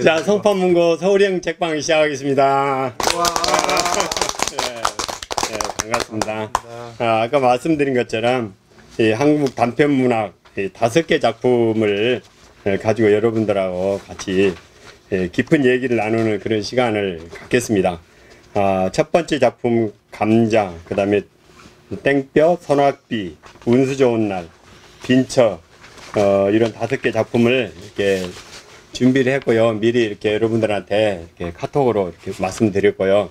자, 송파문고 서울형 책방 시작하겠습니다. 네, 반갑습니다. 아까 말씀드린 것처럼 이 한국 단편문학 5개 작품을 가지고 여러분들하고 같이 깊은 얘기를 나누는 그런 시간을 갖겠습니다. 첫 번째 작품 감자, 그 다음에 땡볕, 선악비, 운수 좋은 날, 빈처, 이런 5개 작품을 이렇게 준비를 했고요. 미리 이렇게 여러분들한테 이렇게 카톡으로 이렇게 말씀드렸고요.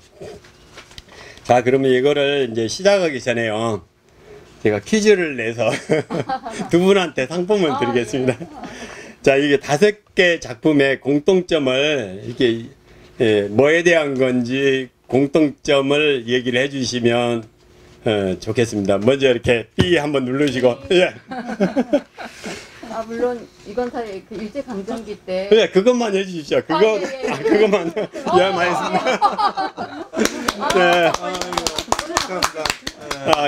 자, 그러면 이거를 이제 시작하기 전에요. 제가 퀴즈를 내서 두 분한테 상품을 드리겠습니다. 자, 이게 5개 작품의 공통점을 이렇게 뭐에 대한 건지 공통점을 얘기를 해주시면 좋겠습니다. 먼저 이렇게 B 한번 누르시고. 예. 물론 이건 다 그 일제 강점기 때. 네, 그것만 해주십시오. 그거, 예. 그것만. 예, 많습니다. 네.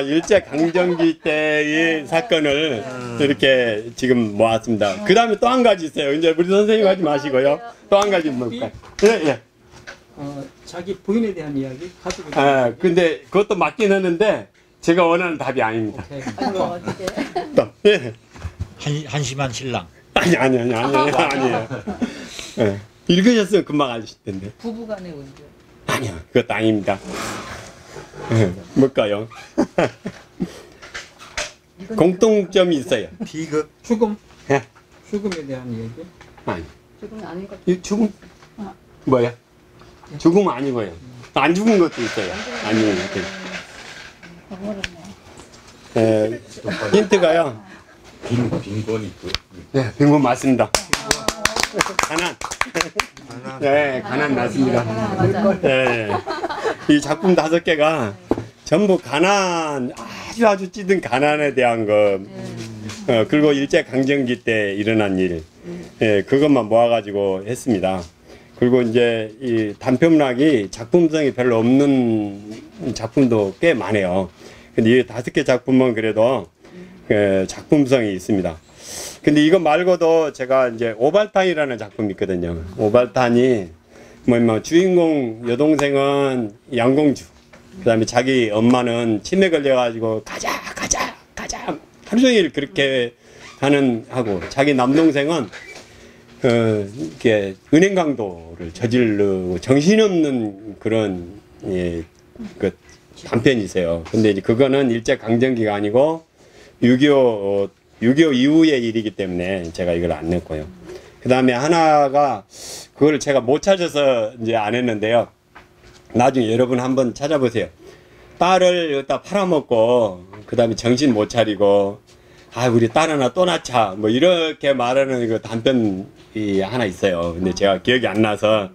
일제 강점기 때의 사건을 이렇게 지금 모았습니다. 그 다음에 또 한 가지 있어요. 이제 우리 선생님 하지 마시고요. 또 한 가지 뭘까요? 예, 예. 자기 부인에 대한 이야기, 가족에 대한 이야기. 근데 그것도 맞긴 했는데 제가 원하는 답이 아닙니다. 어떻게? 또, 예. 한심한 신랑. 아니에요. 예. 읽으셨으면 금방 아실 텐데. 부부간의 운조. 아니요, 그것도 아닙니다. 뭘까요? 공통점이 있어요. 비극. 죽음, 예? 죽음에 대한 이야기. 아니, 죽음이 아닌 것. 이 죽음? 뭐야? 죽음 아니고요. 안 죽은 것도 있어요. 안 죽은 것도. 힌트가요. 빈곤 있고. 네, 빈곤 맞습니다. 가난. 네, 가난 맞습니다. 맞아. 네. 이 작품 5개가 전부 가난, 아주 찌든 가난에 대한 것, 그리고 일제 강점기 때 일어난 일, 그것만 모아가지고 했습니다. 그리고 이제 이 단편문학이 작품성이 별로 없는 작품도 꽤 많아요. 근데 이 5개 작품은 그래도 작품성이 있습니다. 근데 이거 말고도 제가 이제 오발탄이라는 작품이 있거든요. 오발탄이 뭐 주인공 여동생은 양공주, 그 다음에 자기 엄마는 치매 걸려가지고 가자 하루 종일 그렇게 하고, 자기 남동생은 이렇게 은행 강도를 저지르고 정신없는 그런 그 단편이세요. 근데 이제 그거는 일제 강점기가 아니고 6.25 이후의 일이기 때문에 제가 이걸 안 냈고요. 그 다음에 하나가 그걸 제가 못 찾아서 이제 안 했는데요. 나중에 여러분 한번 찾아보세요. 딸을 여기다 팔아먹고 그 다음에 정신 못 차리고 우리 딸 하나 또 낳자 뭐 이렇게 말하는 그 단편이 하나 있어요. 근데 제가 기억이 안 나서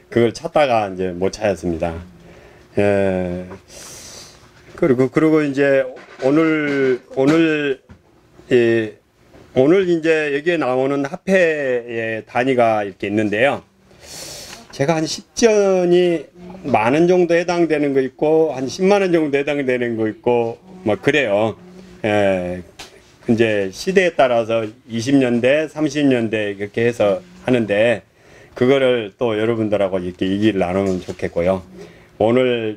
그걸 찾다가 이제 못 찾았습니다. 그리고 이제 오늘 이제 여기에 나오는 화폐의 단위가 이렇게 있는데요. 제가 한 10전이 만원 정도 해당되는 거 있고, 한 10만원 정도 해당되는 거 있고, 뭐, 그래요. 이제 시대에 따라서 20년대, 30년대 이렇게 해서 하는데, 그거를 또 여러분들하고 이렇게 얘기를 나누면 좋겠고요. 오늘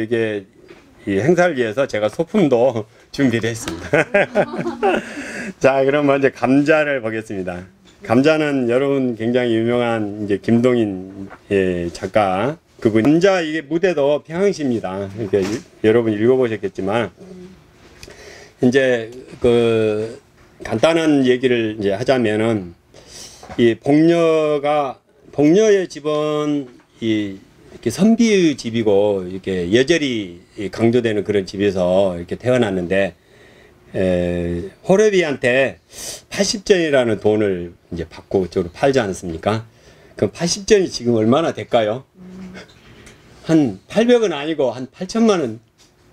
이게 이 행사를 위해서 제가 소품도 준비를 했습니다. 자, 그럼 먼저 감자를 보겠습니다. 감자는 여러분 굉장히 유명한 이제 김동인 작가 그분. 감자 이게 무대도 평양시입니다. 이렇게 여러분 읽어보셨겠지만 이제 그 간단한 얘기를 이제 하자면은 이 복녀의 집은 이렇게 선비의 집이고 이렇게 여절이 강조되는 그런 집에서 이렇게 태어났는데 호레비한테 80전이라는 돈을 이제 받고 그쪽으로 팔지 않았습니까? 그럼 80전이 지금 얼마나 될까요? 한 800은 아니고 한 8천만 원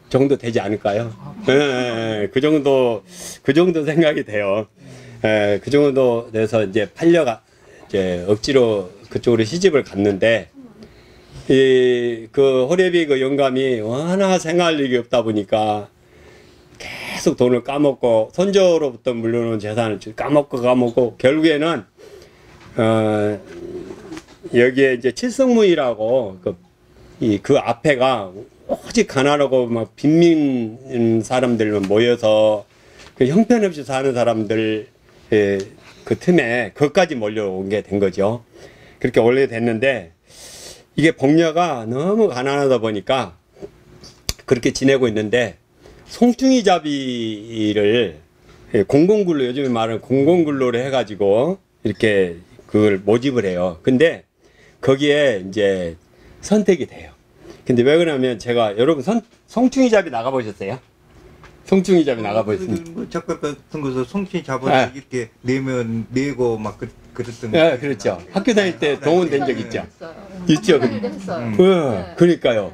정도 되지 않을까요? 그 정도 생각이 돼요. 그 정도 돼서 이제 이제 억지로 그쪽으로 시집을 갔는데 그 호레비 그 영감이 워낙 생활력이 없다 보니까 계속 돈을 까먹고 선조로부터 물려놓은 재산을 까먹고 결국에는 여기에 이제 칠성무이라고 그 앞에가 오직 가난하고 막 빈민 사람들만 모여서 그 형편없이 사는 사람들 그 틈에 그것까지 몰려온 게 된 거죠. 그렇게 원래 됐는데 이게 복녀가 너무 가난하다 보니까 그렇게 지내고 있는데 송충이 잡이를 공공근로, 요즘에 말하는 공공근로를 해가지고 이렇게 그걸 모집을 해요. 근데 거기에 이제 선택이 돼요. 근데 왜 그러냐면 제가 여러분 송충이 잡이 나가보셨어요? 송충이 잡이 나가보셨습니까? 뭐 작가 같은 거서 송충이 잡아서 네. 이렇게 내고 막 그랬던 네, 그렇죠. 학교 다닐 때 동원된 적 있죠. 했어요. 있죠. 학교 다닐 때 했어요. 네, 그러니까요.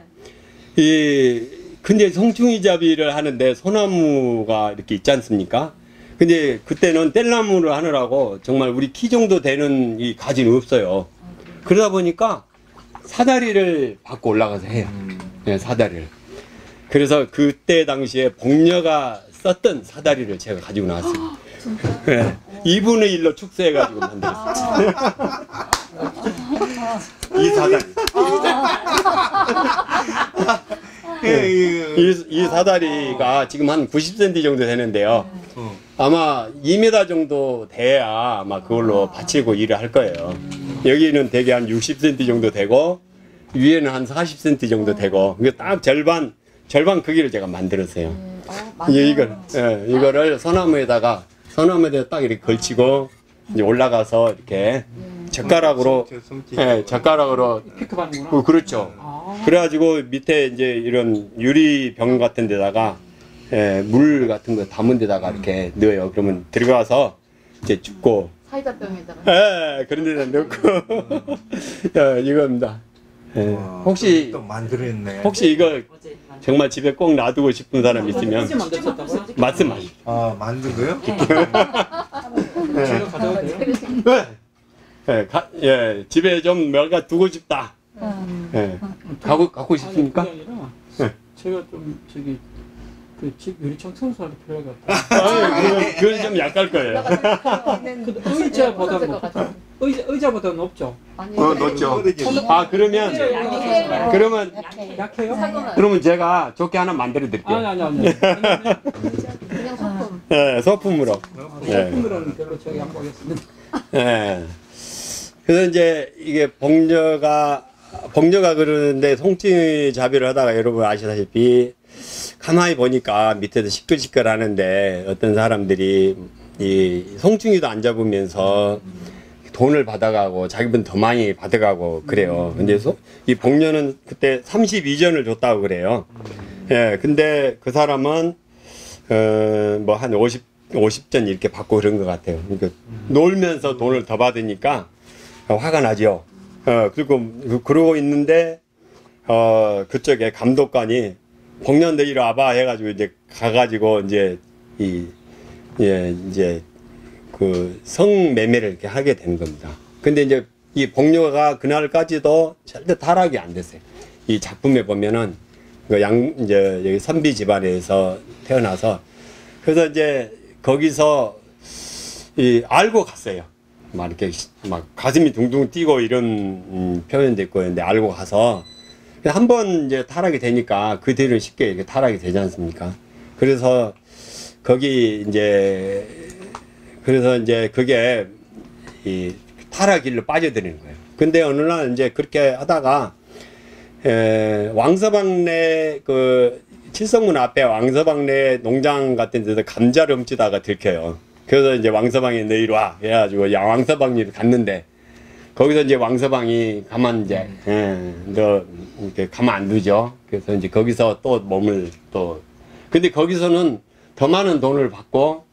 근데 송충이 잡이를 하는데 소나무가 이렇게 있지 않습니까? 근데 그때는 뗄나무를 하느라고 정말 우리 키 정도 되는 이 가지는 없어요. 그러다 보니까 사다리를 받고 올라가서 해요. 네, 사다리를. 그래서 그때 당시에 복녀가 썼던 사다리를 제가 가지고 나왔어요. 네, 2분의 1로 축소해가지고 만들었어요. 이 사다리. 이 사다리가 지금 한 90cm 정도 되는데요. 아마 2m 정도 돼야 아마 그걸로 받치고 일을 할 거예요. 여기는 대개 한 60cm 정도 되고 위에는 한 40cm 정도 되고 이게 딱 절반 크기를 제가 만들었어요. 이거를 소나무에다가 딱 이렇게 걸치고 이제 올라가서 이렇게 젓가락으로 젓가락으로 피크 받는구나. 그렇죠. 그래가지고 밑에 이제 이런 유리병 같은 데다가 물 같은 거 담은 데다가 이렇게 넣어요. 그러면 들어가서 이제 줍고 사이다병에다가 그런 데다 넣고 이겁니다. 혹시 또 만들었네. 혹시 이거 정말 집에 꼭 놔두고 싶은 사람 있으면 이제 만드셨다고요? 말씀하세요. 아 만든 거요? 제가 가져가도 돼요? 집에 좀 뭔가 두고 싶다. 갖고 싶습니까? 그게 아니라 제가 좀 저기 그 집 유리창 청소하기 필요할 것 같아요. 그건 좀 약할 거예요. 근데 의자보다 높죠? 의자보다 높죠? 아니 넣죠. 그러면 약해요? 그러면 제가 조끼 하나 만들어 드릴게요. 아니. 그냥 소품. 소품으로. 소품으로는 별로 제가 양보하겠습니다. 그래서 이제 이게 복녀가 그러는데 송충이 잡이를 하다가 여러분 아시다시피 가만히 보니까 밑에서 시끌시끌 하는데 어떤 사람들이 이 송충이도 안 잡으면서 돈을 받아가고 자기분 더 많이 받아가고 그래요. 근데 이 복녀는 그때 32전을 줬다고 그래요. 근데 그 사람은 뭐 한 50전 이렇게 받고 그런 것 같아요. 그러니까 놀면서 돈을 더 받으니까 화가 나죠. 그러고 있는데 그쪽에 감독관이 복녀 너 이리 와봐 해가지고 이제 가가지고 이제 이제 그 성매매를 이렇게 하게 된 겁니다. 근데 이제 이 복녀가 그날까지도 절대 타락이 안 됐어요. 이 작품에 보면은 이제 여기 선비 집안에서 태어나서 그래서 이제 거기서 알고 갔어요. 막 이렇게 막 가슴이 둥둥 뛰고 이런 표현도 있고 근데 알고 가서 한 번 이제 타락이 되니까 그 뒤로 쉽게 이렇게 타락이 되지 않습니까? 그래서 거기 그래서 이제 그게 이 타락길로 빠져드리는 거예요. 근데 어느 날 이제 그렇게 하다가 왕서방네 그 칠성문 앞에 왕서방네 농장 같은 데서 감자를 훔치다가 들켜요. 그래서 이제 왕서방이 너 이리 와 해가지고 왕서방이 갔는데 거기서 이제 왕서방이 가만 이제 너 이렇게 가만 안 두죠. 그래서 이제 거기서 또 몸을 근데 거기서는 더 많은 돈을 받고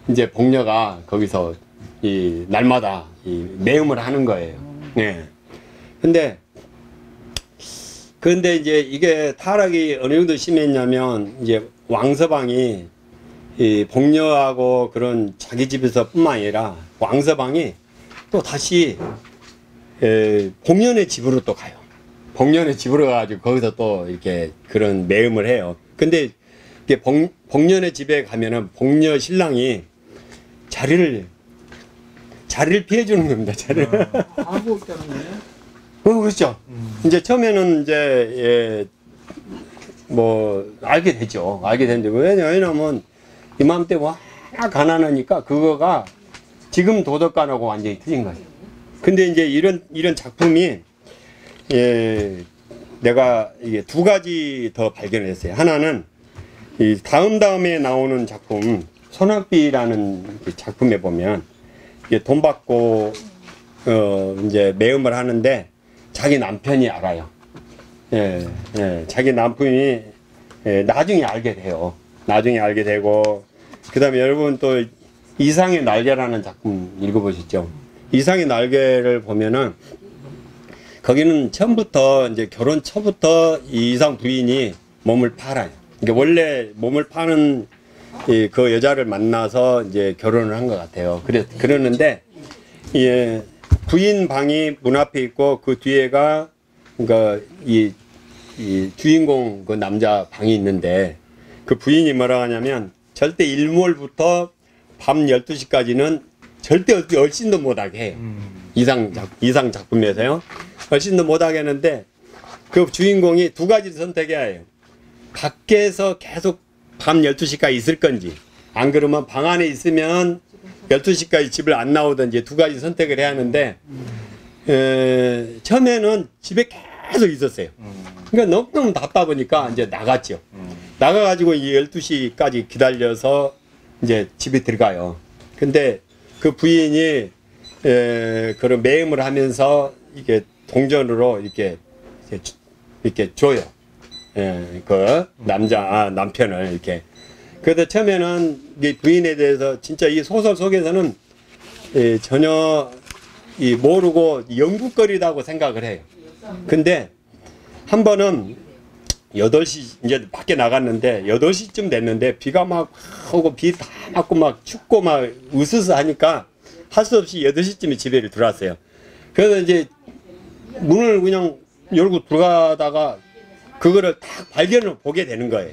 이제 복녀가 거기서 이 날마다 이 매음을 하는 거예요. 근데 이제 이게 타락이 어느 정도 심했냐면 이제 왕서방이 이 복녀하고 그런 자기 집에서뿐만 아니라 왕서방이 또 다시 복녀네 집으로 또 가요. 복녀네 집으로 가가지고 거기서 또 이렇게 그런 매음을 해요. 근데 이게 복년의 집에 가면은 복녀 신랑이 자리를 피해 주는 겁니다. 자리를. 알고 있다는 거예요? 그렇죠. 이제 처음에는 이제 뭐 알게 되죠. 알게 됐는데 왜냐면 이맘때 와 가난하니까 그거가 지금 도덕관하고 완전히 틀린 거예요. 근데 이제 이런 작품이 내가 이게 두 가지 더 발견했어요. 하나는 이 다음에 나오는 작품 소낙비라는 그 작품에 보면 이게 돈 받고 이제 매음을 하는데 자기 남편이 알아요. 자기 남편이 나중에 알게 돼요. 나중에 알게 되고 그다음에 여러분 또 이상의 날개라는 작품 읽어보셨죠? 이상의 날개를 보면은 거기는 처음부터 이제 결혼 초부터 이 이상 부인이 몸을 팔아요. 그러니까 원래 몸을 파는 그 여자를 만나서 이제 결혼을 한 것 같아요. 그러는데 부인 방이 문 앞에 있고 그 뒤에가 그러니까 이 주인공 그 남자 방이 있는데 그 부인이 뭐라 하냐면 절대 일몰부터 밤 12시까지는 절대 어떻게 얼씬도 못하게 해요. 이상 작품에서요. 얼씬도 못하게 하는데 그 주인공이 두 가지 선택해야 해요. 밖에서 계속 밤 12시까지 있을 건지 안 그러면 방 안에 있으면 12시까지 집을 안 나오든지 두 가지 선택을 해야 하는데 처음에는 집에 계속 있었어요. 그러니까 너무너무 답답하니까 이제 나갔죠. 나가가지고 이 12시까지 기다려서 이제 집에 들어가요. 근데 그 부인이 그런 매음을 하면서 이게 동전으로 이렇게 줘요. 그 남편을 이렇게. 그래서 처음에는 이 부인에 대해서 진짜 이 소설 속에서는 전혀 모르고 영국거리다고 생각을 해요. 근데 한 번은 8시 이제 밖에 나갔는데 8시쯤 됐는데 비가 막 오고 비 다 맞고 막 춥고 막 으스스 하니까 할 수 없이 8시쯤에 집에 들어왔어요. 그래서 이제 문을 그냥 열고 들어가다가 그거를 딱 발견을 보게 되는 거예요.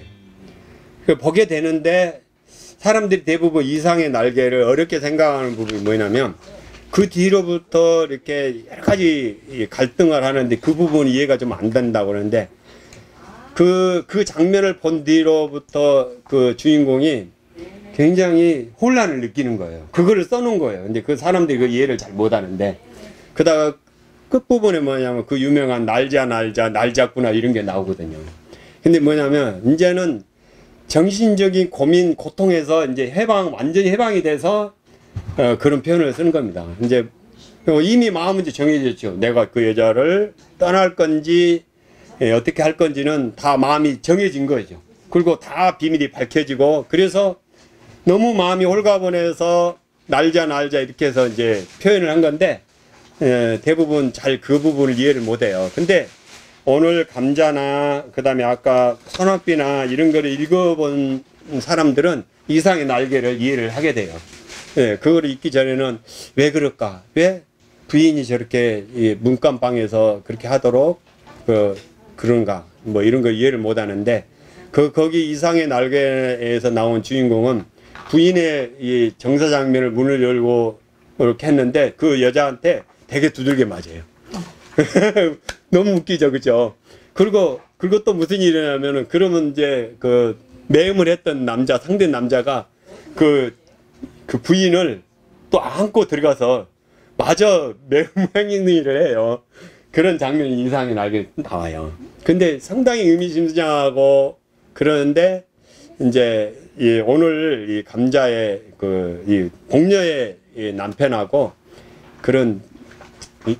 보게 되는데 사람들이 대부분 이상의 날개를 어렵게 생각하는 부분이 뭐냐면 그 뒤로부터 이렇게 여러 가지 갈등을 하는데 그 부분이 이해가 좀 안 된다고 그러는데 그 장면을 본 뒤로부터 그 주인공이 굉장히 혼란을 느끼는 거예요. 그거를 써놓은 거예요. 근데 그 사람들이 그 이해를 잘 못하는데 그다가 끝부분에 뭐냐면 그 유명한 날자구나 이런 게 나오거든요. 근데 뭐냐면 이제는 정신적인 고민, 고통에서 이제 완전히 해방이 돼서 그런 표현을 쓰는 겁니다. 이제 이미 마음은 이제 정해졌죠. 내가 그 여자를 떠날 건지 어떻게 할 건지는 다 마음이 정해진 거죠. 그리고 다 비밀이 밝혀지고 그래서 너무 마음이 홀가분해서 날자 이렇게 해서 이제 표현을 한 건데 대부분 잘 그 부분을 이해를 못해요. 근데 오늘 감자나 그다음에 아까 소낙비나 이런 거를 읽어본 사람들은 이상의 날개를 이해를 하게 돼요. 그거를 읽기 전에는 왜 그럴까? 왜 부인이 저렇게 이 문간방에서 그렇게 하도록 그런가? 뭐 이런 거 이해를 못 하는데 거기 이상의 날개에서 나온 주인공은 부인의 이 정사 장면을 문을 열고 이렇게 했는데 그 여자한테 되게 두들겨 맞아요. 너무 웃기죠, 그죠? 그리고 또 무슨 일이 일어나면은 그러면 이제 그 매음을 했던 상대 남자가 그 부인을 또 안고 들어가서 마저 매음 행위를 해요. 그런 장면이 이상의 날개 나와요. 근데 상당히 의미심장하고 그러는데 이제 오늘 이 감자의 이 복녀의 이 남편하고 그런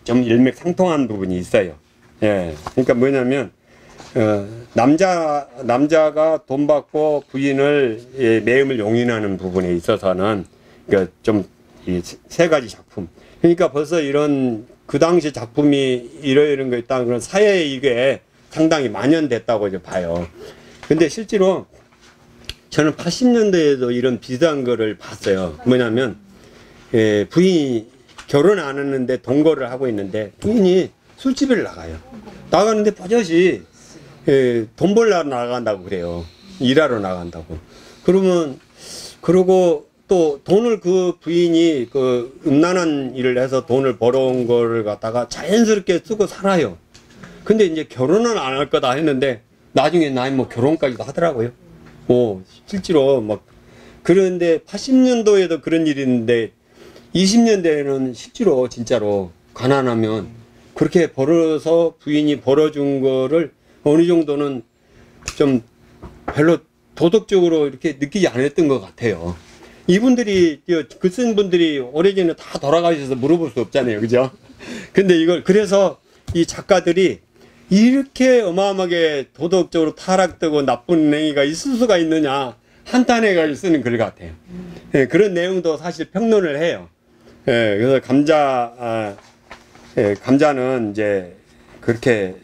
좀 일맥상통한 부분이 있어요. 그러니까 뭐냐면 남자가 돈 받고 부인을 매음을 용인하는 부분에 있어서는 그러니까 좀 이 세 가지 작품. 그러니까 벌써 이런 그 당시 작품이 이런 거 있다는 그런 사회에 이게 상당히 만연됐다고 이제 봐요. 근데 실제로 저는 80년대에도 이런 비슷한 거를 봤어요. 뭐냐면 부인이 결혼 안 했는데 동거를 하고 있는데 부인이 술집을 나가요. 나가는데 버젓이 돈 벌러 나간다고 그래요. 일하러 나간다고. 그러면 그러고 또 돈을 그 부인이 그 음란한 일을 해서 돈을 벌어온 거를 갖다가 자연스럽게 쓰고 살아요. 근데 이제 결혼은 안 할 거다 했는데 나중에 나이 뭐 결혼까지도 하더라고요. 실제로 막 그런데 80년도에도 그런 일이 있는데 20년대에는 실제로 진짜로 가난하면 그렇게 벌어서 부인이 벌어준 거를 어느 정도는 좀 별로 도덕적으로 이렇게 느끼지 않았던 것 같아요. 이분들이 글 쓴 분들이 오래전에 다 돌아가셔서 물어볼 수 없잖아요, 그죠? 근데 이걸 그래서 이 작가들이 이렇게 어마어마하게 도덕적으로 타락되고 나쁜 행위가 있을 수가 있느냐 한탄해가지고 쓰는 글 같아요. 예, 그런 내용도 사실 평론을 해요. 예, 그래서 감자는 이제 그렇게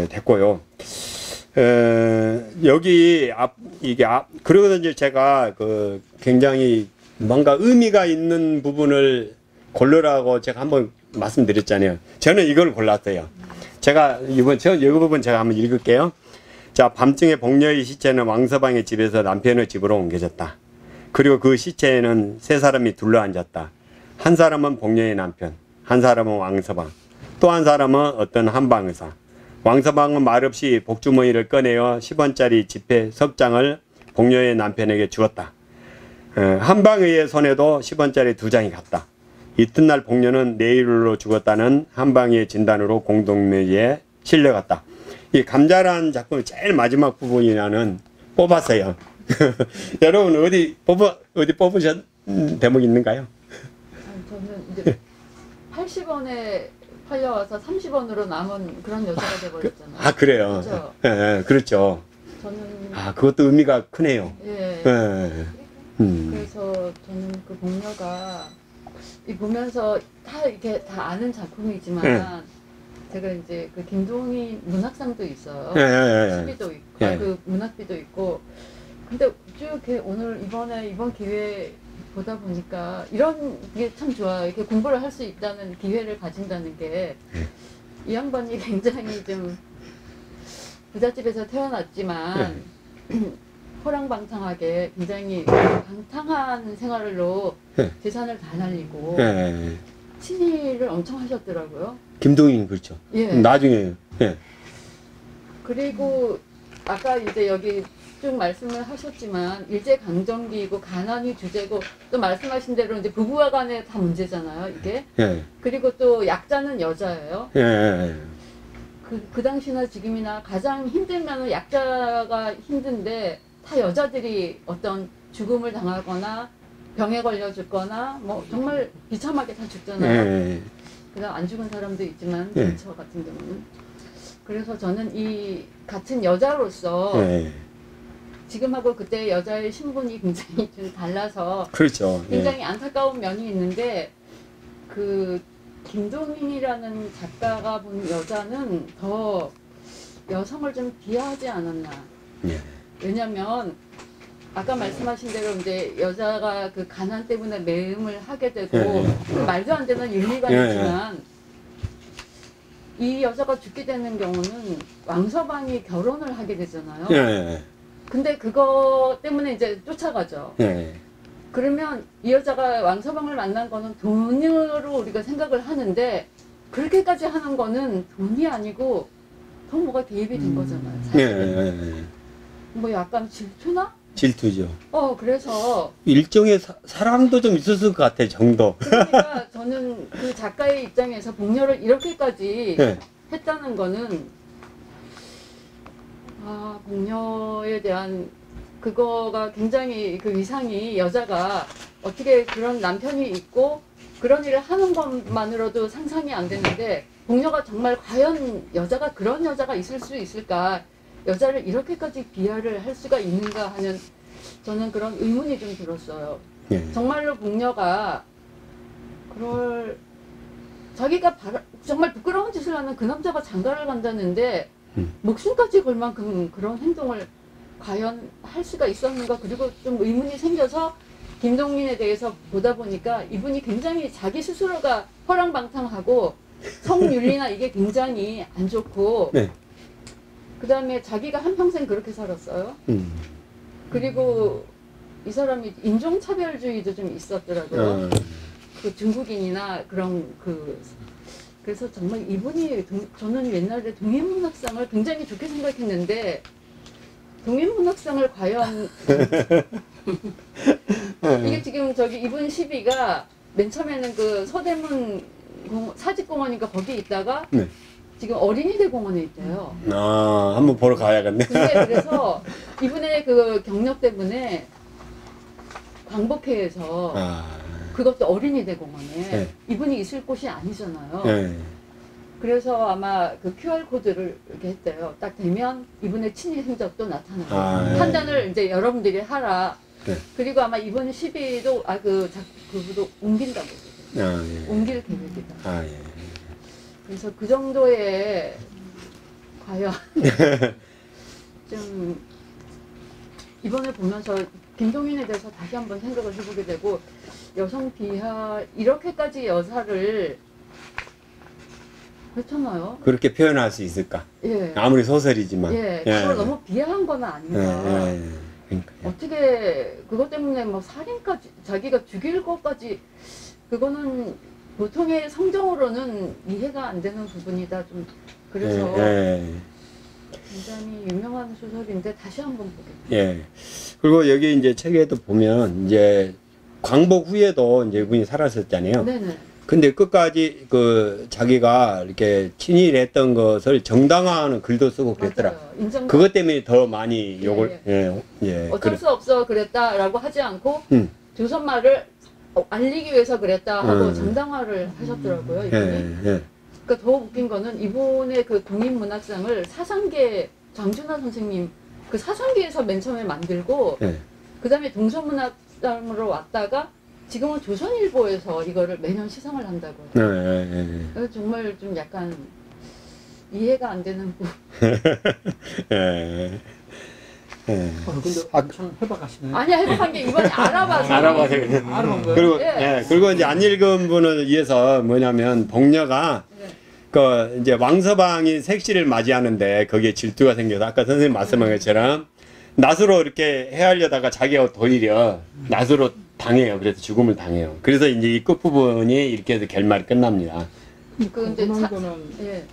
됐고요. 여기 그러고서 이제 제가 그 굉장히 뭔가 의미가 있는 부분을 고르라고 제가 한번 말씀드렸잖아요. 저는 이걸 골랐어요. 제가 이 부분 제가 한번 읽을게요. 자, 밤중에 복녀의 시체는 왕서방의 집에서 남편의 집으로 옮겨졌다. 그리고 그 시체에는 세 사람이 둘러앉았다. 한 사람은 복녀의 남편, 한 사람은 왕서방, 또 한 사람은 어떤 한방의사. 왕서방은 말없이 복주머니를 꺼내어 10원짜리 지폐 석 장을 복녀의 남편에게 주었다. 한방의의 손에도 10원짜리 2장이 갔다. 이튿날 복녀는 내일로 죽었다는 한방의의 진단으로 공동묘지에 실려갔다. 이 감자라는 작품의 제일 마지막 부분이라는 뽑았어요. 여러분 어디 뽑으신 대목 있는가요? 저는 이제 80원에 팔려와서 30원으로 남은 그런 여자가 돼버렸잖아요. 아, 그래요. 그렇죠? 예, 그렇죠. 저는 그것도 의미가 크네요. 예. 그래서 저는 그 복녀가 보면서 다 이렇게 다 아는 작품이지만 제가 이제 그 김동희 문학상도 있어요. 시비도 있고 그 문학비도 있고. 근데 쭉 오늘 이번 기회 보다 보니까 이런 게 참 좋아요. 이렇게 공부를 할 수 있다는 기회를 가진다는 게 이 양반이 굉장히 좀 부잣집에서 태어났지만 호랑방탕하게 굉장히 방탕한 생활로 재산을 다 날리고 친일을 엄청 하셨더라고요. 김동인 그렇죠. 예. 나중에 그리고 아까 이제 여기 쭉 말씀을 하셨지만 일제강점기이고 가난이 주제고 또 말씀하신 대로 이제 부부와 간에 다 문제잖아요, 이게. 그리고 또 약자는 여자예요. 그 당시나 지금이나 가장 힘들면 약자가 힘든데 다 여자들이 어떤 죽음을 당하거나 병에 걸려 죽거나 뭐 정말 비참하게 다 죽잖아요. 그다음 안 죽은 사람도 있지만 근처 같은 경우는. 그래서 저는 이 같은 여자로서 지금하고 그때 여자의 신분이 굉장히 좀 달라서 그렇죠. 굉장히 안타까운 면이 있는데 그 김동인이라는 작가가 본 여자는 더 여성을 좀 비하하지 않았나. 왜냐면 아까 말씀하신 대로 이제 여자가 그 가난 때문에 매음을 하게 되고 그 말도 안 되는 윤리관이지만 이 여자가 죽게 되는 경우는 왕서방이 결혼을 하게 되잖아요. 근데 그거 때문에 이제 쫓아가죠. 그러면 이 여자가 왕서방을 만난 거는 돈으로 우리가 생각을 하는데 그렇게까지 하는 거는 돈이 아니고 더 뭐가 개입이 된 거잖아요. 사실은. 뭐 약간 질투나? 질투죠. 그래서 일종의 사랑도 좀 있었을 것 같아, 정도. 그러니까 저는 그 작가의 입장에서 복녀를 이렇게까지 했다는 거는 복녀에 대한 그거가 굉장히 그 위상이 여자가 어떻게 그런 남편이 있고 그런 일을 하는 것만으로도 상상이 안 되는데 복녀가 정말 과연 여자가 그런 여자가 있을 수 있을까? 여자를 이렇게까지 비하를 할 수가 있는가 하는 저는 그런 의문이 좀 들었어요. 정말로 복녀가 자기가 정말 부끄러운 짓을 하는 그 남자가 장가를 간다는데 목숨까지 걸 만큼 그런 행동을 과연 할 수가 있었는가. 그리고 좀 의문이 생겨서 김동민에 대해서 보다 보니까 이분이 굉장히 자기 스스로가 허랑방탕하고 성윤리나 이게 굉장히 안 좋고 그다음에 자기가 한평생 그렇게 살았어요. 그리고 이 사람이 인종차별주의도 좀 있었더라고요. 그 중국인이나 그런 그래서 정말 이분이 저는 옛날에 동인문학상을 굉장히 좋게 생각했는데 동인문학상을 과연 이게 지금 저기 이분 시비가 맨 처음에는 그 서대문 사직공원인가 거기 있다가 네. 지금 어린이대 공원에 있대요. 아, 한번 보러 가야겠네. 근데 그래서 이분의 그 경력 때문에 광복회에서 그것도 어린이대 공원에 네. 이분이 있을 곳이 아니잖아요. 네. 그래서 아마 그 QR코드를 이렇게 했대요. 딱 되면 이분의 친일 행적도 나타나요. 네. 판단을 이제 여러분들이 하라. 네. 그리고 아마 이번 시비도 그분도 옮긴다고. 예. 옮길 계획이다. 예. 그래서 그 정도의 과연 좀 이번에 보면서 김동인에 대해서 다시 한번 생각을 해보게 되고 여성 비하 이렇게까지 여사를 그렇잖아요. 그렇게 표현할 수 있을까? 예. 아무리 소설이지만. 예. 그걸 너무 비하한 건 아닌가. 그러니까. 어떻게 그것 때문에 뭐 살인까지 자기가 죽일 것까지 그거는 보통의 성정으로는 이해가 안 되는 부분이다. 좀 그래서 굉장히 유명한 소설인데 다시 한번 보겠습니다. 예. 그리고 여기 이제 책에도 보면 이제 광복 후에도 이제 이분이 살았었잖아요. 네네. 근데 끝까지 그 자기가 이렇게 친일했던 것을 정당화하는 글도 쓰고 그랬더라. 맞아요. 인정. 그것 때문에 더 많이 욕을 어쩔 수 없어 그랬다라고 하지 않고 조선말을 알리기 위해서 그랬다 하고 정당화를 하셨더라고요. 이분이. 그러니까 더 웃긴 거는 이분의 그 동인문학상을 사상계 장준하 선생님 그 사상계에서 맨 처음에 만들고 그 다음에 동서문학상으로 왔다가 지금은 조선일보에서 이거를 매년 시상을 한다고요. 그래서 정말 좀 약간 이해가 안 되는 부분. 근데 엄청 해박하시네. 아니야, 해박한 게 이번에 알아봐서. 알아봐서 알아본 거예요? 그리고 예. 그리고 이제 안 읽은 분을 위해서 뭐냐면 복녀가 그 이제 왕서방이 색시를 맞이하는데 거기에 질투가 생겨서 아까 선생님 말씀한 것처럼 낫으로 이렇게 헤아려다가 자기가 도리려 낫으로 당해요. 그래서 죽음을 당해요. 그래서 이제 이 끝부분이 이렇게 해서 결말이 끝납니다. 근데 궁금한 거는 예.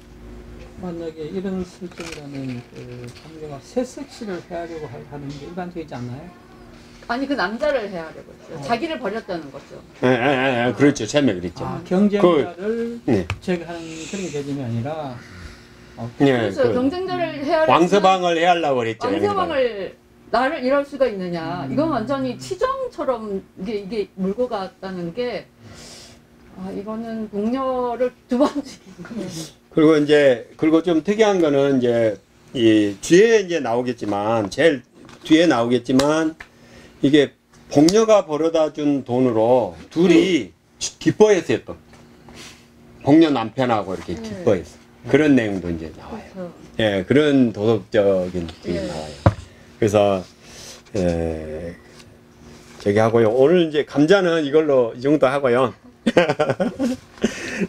만약에 이런 설정이라는 그 감정가 새 섹시를 해하려고 하는 게 일반적이지 않나요? 아니 그 남자를 해야 되거든요. 자기를 버렸다는 거죠. 그렇죠. 처음에 그랬죠. 경쟁자를 제거하는 그런 게 개념이 아니라 그래서 경쟁자를 해야 왕서방을 해하려고 그랬죠. 왕서방을 나를 이럴 수가 있느냐. 이건 완전히 치정처럼 이게 몰고 갔다는 게 이거는 복녀를 두 번 죽인 거예요. 그리고 이제 그리고 좀 특이한 거는 이제 이 뒤에 이제 나오겠지만 제일 뒤에 나오겠지만 이게 복녀가 벌어다 준 돈으로 둘이 기뻐했어요 또. 복녀 남편하고 이렇게 기뻐했어. 그런 내용도 이제 나와요. 그렇죠. 예, 그런 도덕적인 게 나와요. 그래서 저기 하고요. 오늘 이제 감자는 이걸로 이 정도 하고요.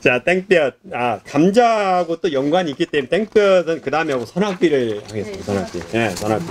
자, 땡볕. 감자하고 또 연관이 있기 때문에 땡볕은 그 다음에 하고 선악비를 하겠습니다. 선악비. 예, 선악비.